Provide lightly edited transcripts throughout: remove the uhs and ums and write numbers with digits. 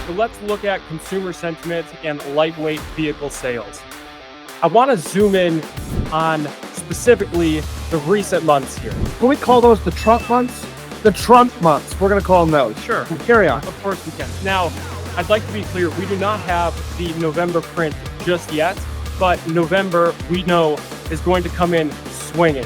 So let's look at consumer sentiment and lightweight vehicle sales. I want to zoom in on specifically the recent months here. Can we call those the Trump months? The Trump months. We're going to call them those. Sure. Carry on. Of course we can. Now, I'd like to be clear, we do not have the November print just yet, but November, we know, is going to come in swinging.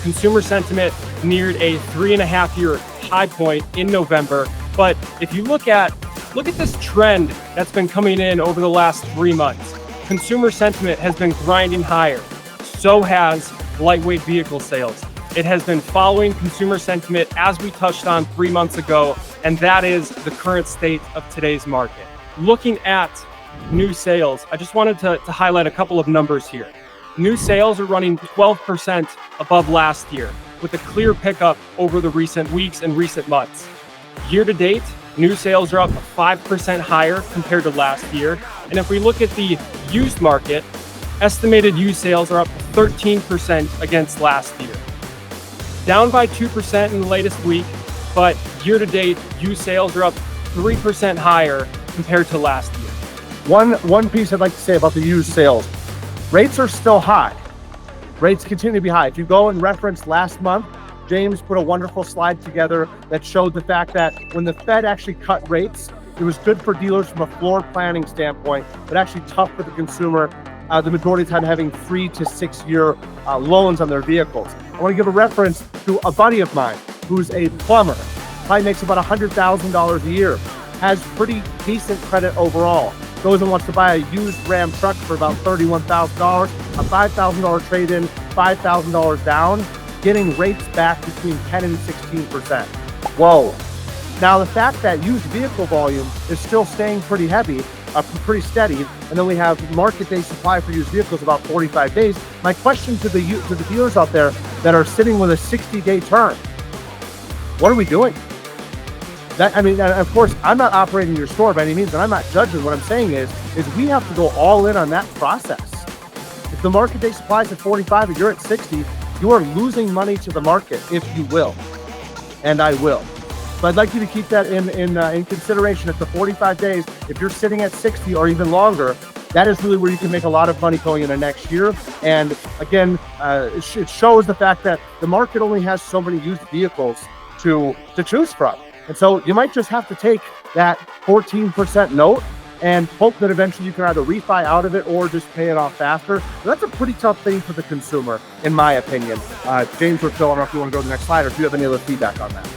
Consumer sentiment neared a 3.5-year high point in November, but if you look at this trend that's been coming in over the last 3 months. Consumer sentiment has been grinding higher. So has lightweight vehicle sales. It has been following consumer sentiment as we touched on 3 months ago, and that is the current state of today's market. Looking at new sales, I just wanted to highlight a couple of numbers here. New sales are running 12% above last year, with a clear pickup over the recent weeks and recent months. Year to date, new sales are up 5% higher compared to last year. And if we look at the used market, estimated used sales are up 13% against last year. Down by 2% in the latest week, but year to date, used sales are up 3% higher compared to last year. One piece I'd like to say about the used sales. Rates are still high. Rates continue to be high. If you go and reference last month, James put a wonderful slide together that showed the fact that when the Fed actually cut rates, it was good for dealers from a floor planning standpoint, but actually tough for the consumer. The majority of the time having 3 to 6 year loans on their vehicles. I want to give a reference to a buddy of mine who's a plumber, probably makes about $100,000 a year, has pretty decent credit overall. Goes and wants to buy a used Ram truck for about $31,000, a $5,000 trade-in, $5,000 down, getting rates back between 10 and 16%. Whoa. Now the fact that used vehicle volume is still staying pretty heavy, pretty steady, and then we have market day supply for used vehicles about 45 days. My question to the dealers out there that are sitting with a 60-day term, what are we doing? Of course, I'm not operating your store by any means, and I'm not judging. What I'm saying is we have to go all in on that process. If the market day supply is at 45 and you're at 60, you are losing money to the market, if you will, and I will. So I'd like you to keep that in consideration. At the 45 days, if you're sitting at 60 or even longer, that is really where you can make a lot of money going into next year. And again, it shows the fact that the market only has so many used vehicles to choose from. And so you might just have to take that 14% note and hope that eventually you can either refi out of it or just pay it off faster. But that's a pretty tough thing for the consumer, in my opinion. James or Phil, I don't know if you want to go to the next slide or if you have any other feedback on that.